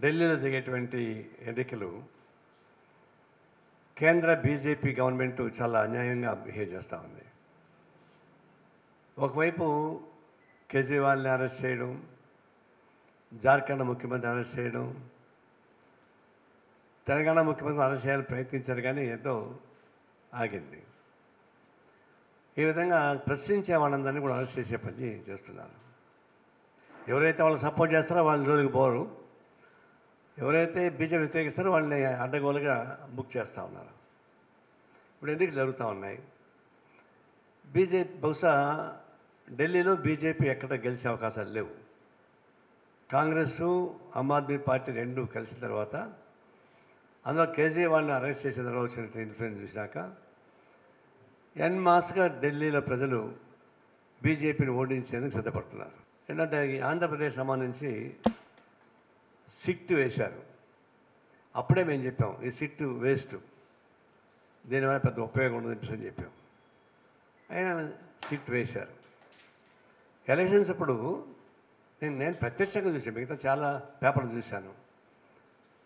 ఢిల్లీలో జరిగేటువంటి ఎన్నికలు కేంద్ర బీజేపీ గవర్నమెంట్ చాలా అన్యాయంగా బిహేవ్ చేస్తూ ఉంది. ఒకవైపు కేజ్రీవాల్ని అరెస్ట్ చేయడం, జార్ఖండ్ ముఖ్యమంత్రి అరెస్ట్ చేయడం, తెలంగాణ ముఖ్యమంత్రి అరెస్ట్ చేయాలని ప్రయత్నించారు, కానీ ఏదో ఆగింది. ఈ విధంగా ప్రశ్నించే వాళ్ళందరినీ కూడా అరెస్ట్ చేసే పని చేస్తున్నారు. ఎవరైతే వాళ్ళు సపోర్ట్ చేస్తారో వాళ్ళ రోజుకి పోరు, ఎవరైతే బీజేపీ వ్యతిరేకిస్తారో వాళ్ళని అడ్డగోలుగా బుక్ చేస్తూ ఉన్నారు. ఇప్పుడు ఎందుకు జరుగుతూ ఉన్నాయి? బహుశా ఢిల్లీలో బీజేపీ ఎక్కడ గెలిచే అవకాశాలు లేవు. కాంగ్రెస్, ఆమ్ ఆద్మీ పార్టీ రెండు కలిసిన తర్వాత, అందులో కేజ్రీవాల్ని అరెస్ట్ చేసిన తర్వాత వచ్చిన ఇన్ఫ్లుయెన్స్ చూసినాక ఎన్ మాస్గా ఢిల్లీలో ప్రజలు బీజేపీని ఓడించేందుకు సిద్ధపడుతున్నారు. రెండోది, ఆంధ్రప్రదేశ్ సంబంధించి సిట్ వేశారు. అప్పుడే మేము చెప్పాం, ఈ సిట్ వేస్ట్, దీనివల్ల పెద్ద ఉపయోగం ఉండదని చెప్పాం. అయినా సిట్ వేశారు. ఎలక్షన్స్ అప్పుడు నేను ప్రత్యక్షంగా చూశాను, మిగతా చాలా పేపర్లు చూశాను.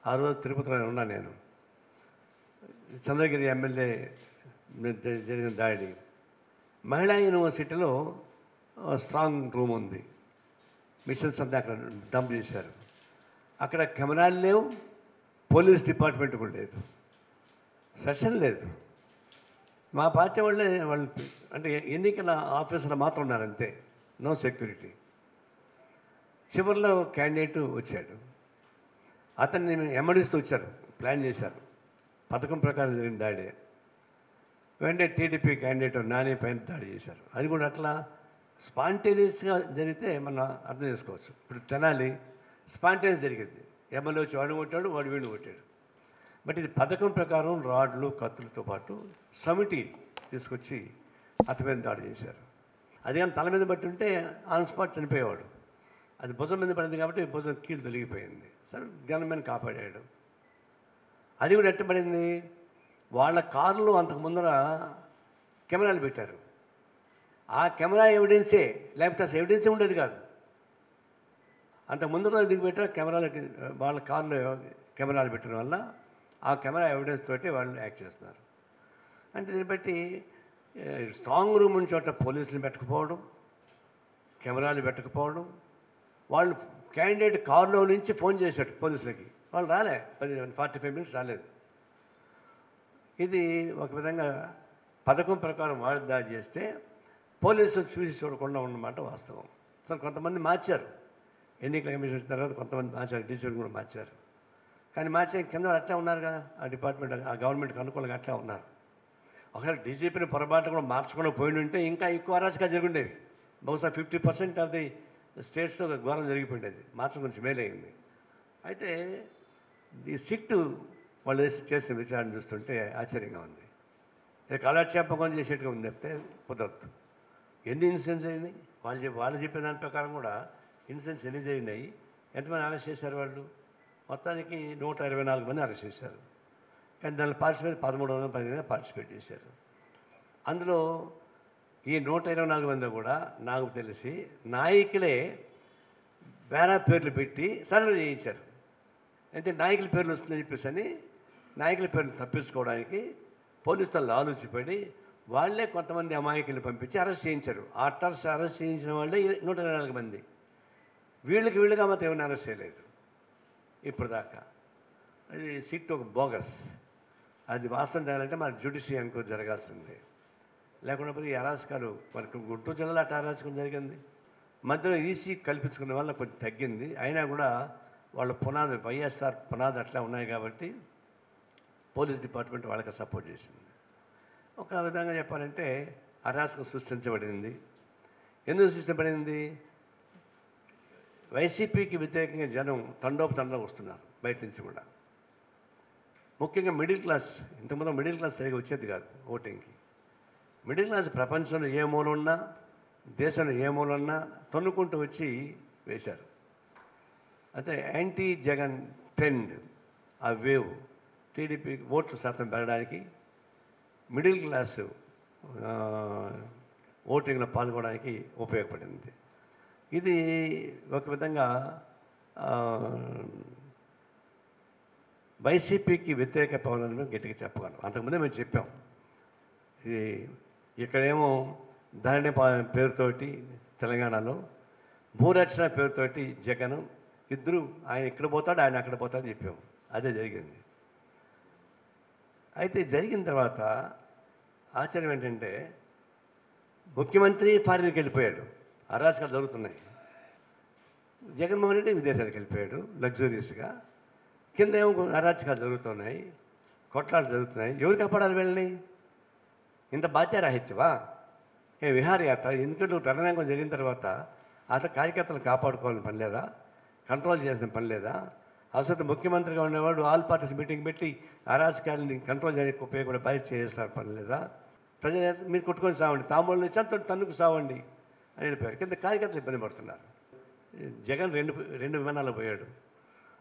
ఆ రోజు తిరుపతిలో ఉన్నాను నేను. చంద్రగిరి ఎమ్మెల్యే జరిగిన దాడి, మహిళా యూనివర్సిటీలో స్ట్రాంగ్ రూమ్ ఉంది, మిషన్స్ అంతా అక్కడ డంప్ చేశారు. అక్కడ కెమెరాలు లేవు, పోలీస్ డిపార్ట్మెంట్ కూడా లేదు, సెషన్ లేదు. మా పార్టీ వాళ్ళు అంటే ఎన్నికల ఆఫీసర్లు మాత్రం ఉన్నారంతే, నో సెక్యూరిటీ. చివరిలో క్యాండిడేట్ వచ్చాడు, అతన్ని ఎమ్మడిస్తూ వచ్చారు, ప్లాన్ చేశారు, పథకం ప్రకారం జరిగిన దాడి. వెంటనే టీడీపీ క్యాండిడేట్ నాని పైన దాడి చేశారు. అది కూడా అట్లా స్పాంటేనియస్గా జరిగితే మనం అర్థం చేసుకోవచ్చు. ఇప్పుడు తెనాలి స్పాంటేనియస్ జరిగింది, ఎమ్మెల్యే వచ్చి వాడిని కొట్టాడు, వాడు వీడిని కొట్టాడు. బట్ ఇది పథకం ప్రకారం రాడ్లు, కత్తులతో పాటు సమిటి తీసుకొచ్చి అతని మీద దాడి చేశారు. అది కానీ తల మీద బట్టి ఉంటే ఆన్ స్పాట్ చనిపోయేవాడు. అది భుజం మీద పడింది కాబట్టి భుజం కీలు తొలగిపోయింది. సరే, గన్మెన్ కాపాడాడు. అది కూడా ఎట్టబడింది, వాళ్ళ కారులో అంతకు ముందర కెమెరాలు పెట్టారు. ఆ కెమెరా ఎవిడెన్సే, లేకపోతే అసలు ఎవిడెన్సే ఉండేది కాదు. అంతకు ముందర దిగి పెట్టారు కెమెరాలకి, వాళ్ళ కారులో కెమెరాలు పెట్టడం వల్ల ఆ కెమెరా ఎవిడెన్స్ తోటి వాళ్ళు యాక్ట్ చేస్తున్నారు. అంటే దీన్ని బట్టి స్ట్రాంగ్ రూమ్ ఉన్న చోట పోలీసులు పెట్టకపోవడం, కెమెరాలు పెట్టకపోవడం, వాళ్ళు క్యాండిడేట్ కారులో నుంచి ఫోన్ చేశాడు పోలీసులకి, వాళ్ళు రాలే, 45 minutes రాలేదు. ఇది ఒక విధంగా పథకం ప్రకారం వాళ్ళు దాడి చేస్తే పోలీసులు చూసి చూడకుండా ఉన్నమాట వాస్తవం. అసలు కొంతమంది మార్చారు, ఎన్నికల కమిషన్ వచ్చిన తర్వాత కొంతమంది మార్చారు, డీసీలు కూడా మార్చారు. కానీ మార్చే కింద అట్లా ఉన్నారు కదా, ఆ డిపార్ట్మెంట్, ఆ గవర్నమెంట్కి అనుకూలంగా అట్లా ఉన్నారు. ఒకవేళ డీజీపీని పొరపాటు కూడా మార్చకుండా పోయి ఉంటే ఇంకా ఎక్కువ అరాచకాలు జరుగుండేవి. బహుశా 50% ఆఫ్ ది స్టేట్స్లో ఘోరం జరిగిపోయింది, మార్చడం గురించి మేలైంది. అయితే ఈ సిట్టు వాళ్ళు చేసిన విచారణ చూస్తుంటే ఆశ్చర్యంగా ఉంది. ఇది కాలక్షేపం చేసేట్టుగా ఉంది చెప్తే కుదరదు. ఎన్ని ఇన్సిడెంట్స్ అయినాయి వాళ్ళు చెప్పిన దాని ప్రకారం కూడా ఇన్సిడెంట్స్ ఎన్ని జరిగినాయి, ఎంతమంది అరెస్ట్ చేశారు వాళ్ళు? మొత్తానికి 124 మంది అరెస్ట్ చేశారు. కానీ దానిలో పార్టిసిపేట్ 1310 పార్టిసిపేట్ చేశారు. అందులో ఈ 124 మంది కూడా నాకు తెలిసి నాయకులే వేరే పేర్లు పెట్టి సరెండర్ చేయించారు. అయితే నాయకుల పేర్లు వస్తుందని చెప్పేసి అని నాయకుల పేర్లు తప్పించుకోవడానికి పోలీసులు ఆలోచింపడి వాళ్ళే కొంతమంది అమాయకులు పంపించి అరెస్ట్ చేయించారు. అరెస్ట్ చేయించిన వాళ్ళే 124 మంది. వీళ్ళుగా మాత్రం ఏమైనా అరెస్ట్ చేయలేదు ఇప్పుడు దాకా. అది సిట్ ఒక బోగస్. అది వాస్తవం చేయాలంటే మన జ్యుడిషియరీ అనుకో జరగాల్సిందే. లేకుండా ఈ అరాచకాలు మనకు గుంటూరు జిల్లాలో అట్లా అరాచకం జరిగింది. మధ్యలో ఈసీ కల్పించుకునే వల్ల కొంచెం తగ్గింది. అయినా కూడా వాళ్ళ పునాది, వైఎస్ఆర్ పునాది అట్లా ఉన్నాయి కాబట్టి పోలీస్ డిపార్ట్మెంట్ వాళ్ళకి సపోర్ట్ చేసింది. ఒక విధంగా చెప్పాలంటే అరాచకం సృష్టించబడింది. ఎందుకు సృష్టించబడింది? వైసీపీకి వ్యతిరేకంగా జనం తండోపతండం వస్తున్నారు బయట నుంచి కూడా. ముఖ్యంగా మిడిల్ క్లాస్, ఇంతకుముందు మిడిల్ క్లాస్ సరిగా వచ్చేది కాదు ఓటింగ్కి. మిడిల్ క్లాస్ ప్రపంచంలో ఏ మూల ఉన్నా, దేశంలో ఏ మూల ఉన్నా తన్నుకుంటూ వచ్చి వేశారు. అయితే యాంటీ జగన్ ట్రెండ్, ఆ వేవ్ టీడీపీ ఓట్ల శాతం పెరగడానికి, మిడిల్ క్లాసు ఓటింగ్లో పాల్గొనడానికి ఉపయోగపడింది. ఇది ఒక విధంగా వైసీపీకి వ్యతిరేక పవనాన్ని మేము గట్టిగా చెప్పగలం. అంతకుముందే మేము చెప్పాం. ఇది ఇక్కడేమో ధరణి పేరుతోటి తెలంగాణలో, భూరక్షణ పేరుతోటి జగన్ ఇద్దరు, ఆయన ఇక్కడ పోతాడు, ఆయన అక్కడ పోతాడని చెప్పాం. అదే జరిగింది. అయితే జరిగిన తర్వాత ఆశ్చర్యం ఏంటంటే, ముఖ్యమంత్రి ఫారిన్కి వెళ్ళిపోయాడు, అరాచకాలు జరుగుతున్నాయి. జగన్మోహన్ రెడ్డి విదేశాలకు వెళ్ళిపోయాడు లగ్జూరియస్గా. కింద ఏమో అరాచకాలు జరుగుతున్నాయి, కొట్లాటలు జరుగుతున్నాయి. ఎవరు కాపాడాలి వీళ్ళని? ఇంత బాధ్యరాహిత్యవా? విహారయాత్ర ఎందుకంటే రణరంగం జరిగిన తర్వాత అతను కార్యకర్తలు కాపాడుకోవాలని పని లేదా? కంట్రోల్ చేసిన పని లేదా? అసలు ముఖ్యమంత్రిగా ఉండేవాడు ఆల్ పార్టీస్ మీటింగ్ పెట్టి అరాచకాలని కంట్రోల్ చేయడానికి ఉపయోగపడే బాధ్యత చేస్తారు పని లేదా? ప్రజలు మీరు కొట్టుకొని సావండి, తాంబూలు నుంచి అంత తన్నుకు సావండి అని వెళ్ళిపోయారు. కింద కార్యకర్తలు ఇబ్బంది పడుతున్నారు. జగన్ రెండు విమానాలు పోయాడు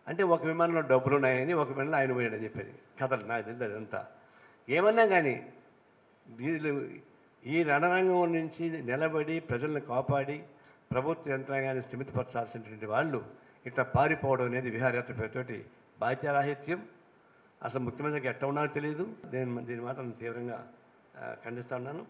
అంటే, ఒక విమానంలో డబ్బులు ఉన్నాయని, ఒక విమానంలో ఆయన పోయాడని చెప్పేది కథలు. నాకు తెలియదు అదంతా. ఏమన్నా కానీ వీళ్ళు ఈ రణరంగం నుంచి నిలబడి ప్రజలను కాపాడి ప్రభుత్వ యంత్రాంగాన్ని స్థిమితపరచాల్సినటువంటి వాళ్ళు ఇట్లా పారిపోవడం అనేది విహారయాత్ర పేరుతోటి బాధ్యరాహిత్యం. అసలు ముఖ్యమంత్రికి ఎట్లా ఉన్నారో తెలియదు. దీని మాత్రం తీవ్రంగా ఖండిస్తూ ఉన్నాను.